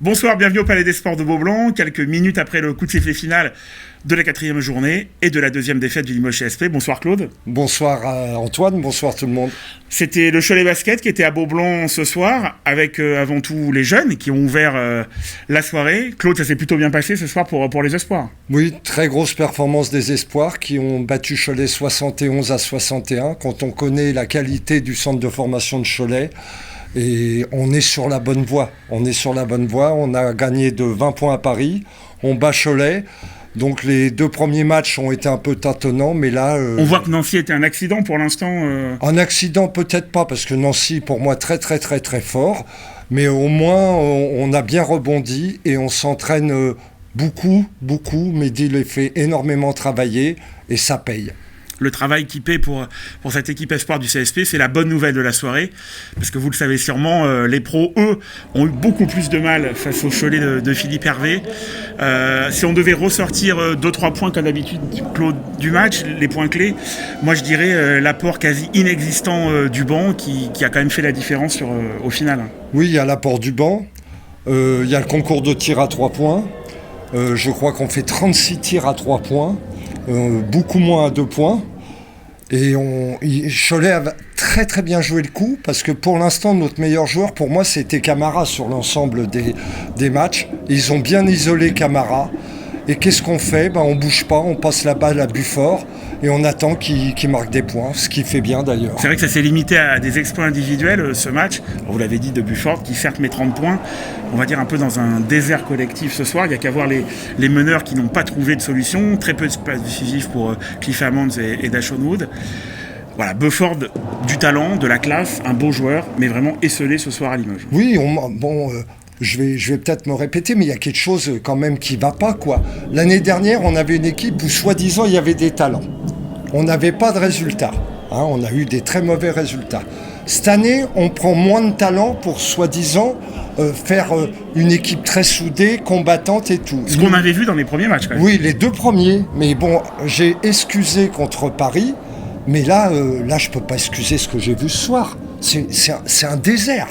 Bonsoir, bienvenue au Palais des Sports de Beaublanc, quelques minutes après le coup de sifflet final de la 4e journée et de la 2e défaite du Limoges CSP. Bonsoir Claude. Bonsoir Antoine, bonsoir tout le monde. C'était le Cholet Basket qui était à Beaublanc ce soir, avec avant tout les jeunes qui ont ouvert la soirée. Claude, ça s'est plutôt bien passé ce soir pour les espoirs. Oui, très grosse performance des espoirs qui ont battu Cholet 71-61. Quand on connaît la qualité du centre de formation de Cholet, et on est sur la bonne voie. On a gagné de 20 points à Paris. On bat Cholet. Donc les 2 premiers matchs ont été un peu tâtonnants, mais là... On voit que Nancy était un accident pour l'instant. Un accident peut-être pas, parce que Nancy, pour moi, très fort. Mais au moins, on a bien rebondi et on s'entraîne beaucoup. Mehdi les fait énormément travailler et ça paye. Le travail qui paie pour cette équipe espoir du CSP, c'est la bonne nouvelle de la soirée, parce que vous le savez sûrement, les pros, eux, ont eu beaucoup plus de mal face au Cholet de Philippe Hervé. Si on devait ressortir 2-3 points comme d'habitude, Claude, du match, les points clés, moi je dirais l'apport quasi inexistant du banc qui a quand même fait la différence au final. Oui, il y a l'apport du banc, il y a le concours de tir à 3 points, je crois qu'on fait 36 tirs à 3 points, beaucoup moins à 2 points. Et Cholet a très bien joué le coup, parce que pour l'instant, notre meilleur joueur, pour moi, c'était Camara sur l'ensemble des matchs. Ils ont bien isolé Camara. Et qu'est-ce qu'on fait ? On bouge pas, on passe la balle à Bufford et on attend qu'il marque des points, ce qu'il fait bien d'ailleurs. C'est vrai que ça s'est limité à des exploits individuels, ce match. Alors, vous l'avez dit, de Bufford, qui certes met 30 points, on va dire un peu dans un désert collectif ce soir. Il n'y a qu'à voir les meneurs qui n'ont pas trouvé de solution. Très peu de passes décisives pour Cliff Hammonds et Dashon Wood. Voilà, Bufford, du talent, de la classe, un beau joueur, mais vraiment esselé ce soir à Limoges. Oui, je vais peut-être me répéter, mais il y a quelque chose quand même qui ne va pas, quoi. L'année dernière, on avait une équipe où, soi-disant, il y avait des talents. On n'avait pas de résultats. On a eu des très mauvais résultats. Cette année, on prend moins de talents pour, soi-disant, faire une équipe très soudée, combattante et tout. Ce qu'on avait vu dans les premiers matchs, quand même. Oui, les 2 premiers. Mais bon, j'ai excusé contre Paris, mais là, je ne peux pas excuser ce que j'ai vu ce soir. C'est un désert.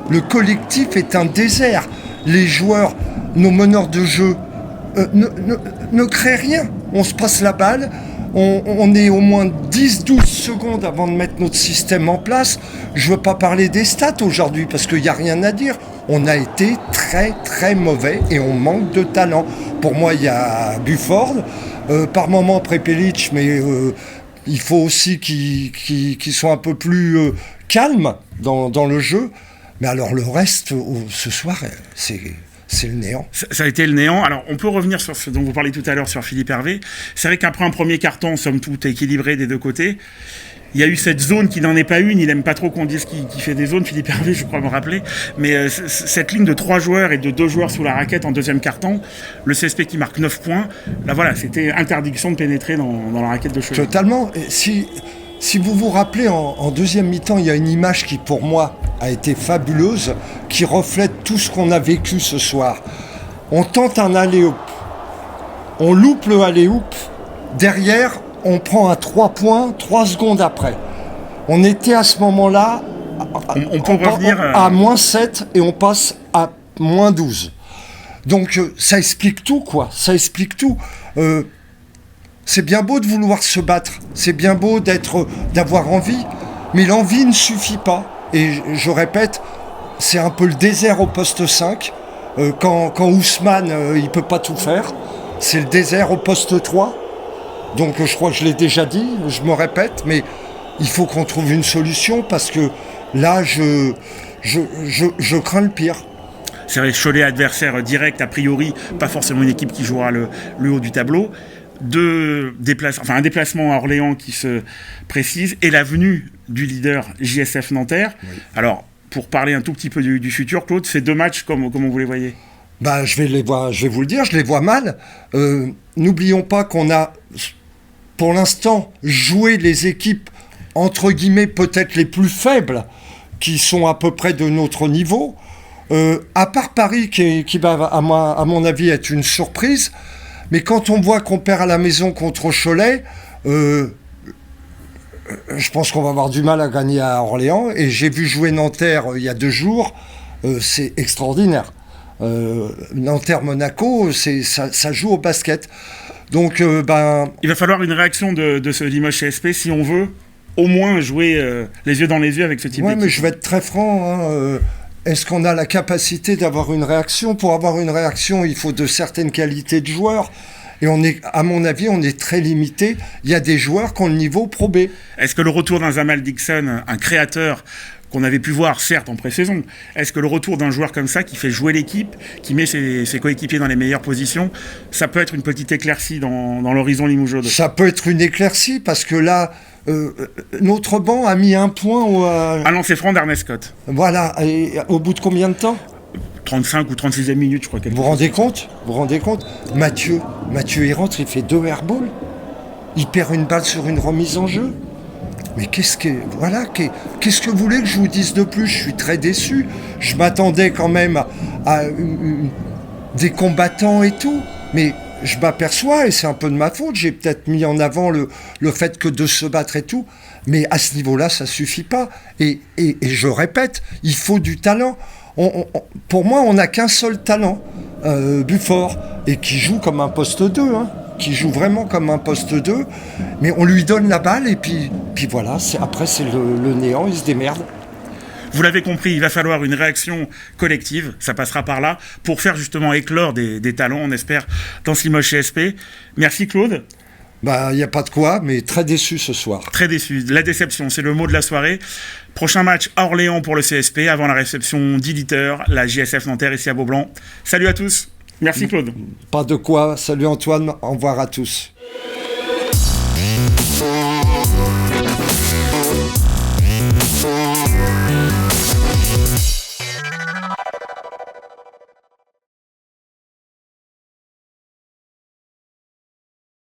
Le collectif est un désert. Les joueurs, nos meneurs de jeu, ne créent rien. On se passe la balle, on est au moins 10-12 secondes avant de mettre notre système en place. Je ne veux pas parler des stats aujourd'hui parce qu'il n'y a rien à dire. On a été très mauvais et on manque de talent. Pour moi, il y a Bufford, par moment Prepelic, mais il faut aussi qu'il soit un peu plus calme dans le jeu. Mais alors le reste, ce soir, c'est le néant. Ça a été le néant. Alors on peut revenir sur ce dont vous parliez tout à l'heure sur Philippe Hervé. C'est vrai qu'après un premier carton, somme toute équilibré des 2 côtés, il y a eu cette zone qui n'en est pas une. Il n'aime pas trop qu'on dise qu'il fait des zones, Philippe Hervé, je crois me rappeler. Mais cette ligne de 3 joueurs et de 2 joueurs sous la raquette en 2e carton, le CSP qui marque 9 points, là voilà, c'était interdiction de pénétrer dans la raquette de Cholet. Totalement. Et si vous vous rappelez, en 2e mi-temps, il y a une image qui, pour moi, a été fabuleuse, qui reflète tout ce qu'on a vécu ce soir. On tente un alley-oop. On loupe le alley-oop. Derrière, on prend un 3 points 3 secondes après. On était à ce moment-là on peut revenir à -7 et on passe à -12. Donc ça explique tout, quoi. Ça explique tout. C'est bien beau de vouloir se battre, c'est bien beau d'avoir envie, mais l'envie ne suffit pas. Et je répète, c'est un peu le désert au poste 5. Quand Ousmane, il ne peut pas tout faire, c'est le désert au poste 3. Donc je crois que je l'ai déjà dit, je me répète, mais il faut qu'on trouve une solution parce que là, je crains le pire. C'est vrai, Cholet adversaire direct, a priori, pas forcément une équipe qui jouera le haut du tableau. Un déplacement à Orléans qui se précise et la venue du leader JSF Nanterre. Oui. Alors, pour parler un tout petit peu du futur, Claude, ces 2 matchs, comment vous les voyez ? Je vais vous le dire, je les vois mal. N'oublions pas qu'on a, pour l'instant, joué les équipes, entre guillemets, peut-être les plus faibles, qui sont à peu près de notre niveau. À part Paris, qui va, à mon avis, être une surprise. Mais quand on voit qu'on perd à la maison contre Cholet, je pense qu'on va avoir du mal à gagner à Orléans. Et j'ai vu jouer Nanterre il y a 2 jours, c'est extraordinaire. Nanterre-Monaco, ça joue au basket. Donc, il va falloir une réaction de ce Limoges CSP si on veut au moins jouer les yeux dans les yeux avec ce type d'équipe. Mais je vais être très franc. Est-ce qu'on a la capacité d'avoir une réaction ? Pour avoir une réaction, il faut de certaines qualités de joueurs. Et à mon avis, on est très limité. Il y a des joueurs qui ont le niveau Pro B. Est-ce que le retour d'un Zamal Dixon, un créateur qu'on avait pu voir, certes, en pré-saison, est-ce que le retour d'un joueur comme ça, qui fait jouer l'équipe, qui met ses coéquipiers dans les meilleures positions, ça peut être une petite éclaircie dans l'horizon limougeaud ? Ça peut être une éclaircie, parce que là, notre banc a mis un point un lancer franc d'Ernest Scott. Voilà, et au bout de combien de temps ? 35 ou 36e minute, je crois. Vous vous rendez compte ? Mathieu, il rentre, il fait 2 airballs. Il perd une balle sur une remise en jeu. Mais qu'est-ce que vous voulez que je vous dise de plus ? Je suis très déçu. Je m'attendais quand même à des combattants et tout. Mais je m'aperçois, et c'est un peu de ma faute, j'ai peut-être mis en avant le fait que de se battre et tout. Mais à ce niveau-là, ça suffit pas. Et je répète, il faut du talent. Pour moi, on n'a qu'un seul talent, Bufford, et qui joue comme un poste 2, qui joue vraiment comme un poste 2, mais on lui donne la balle, et puis voilà, après c'est le néant, il se démerde. Vous l'avez compris, il va falloir une réaction collective, ça passera par là, pour faire justement éclore des talents, on espère, dans ce Limoges CSP. Merci Claude. Il n'y a pas de quoi, mais très déçu ce soir. Très déçu. La déception, c'est le mot de la soirée. Prochain match à Orléans pour le CSP, avant la réception d'8h, la JSF Nanterre ici à Beaublanc. Salut à tous. Merci Claude. Pas de quoi. Salut Antoine. Au revoir à tous.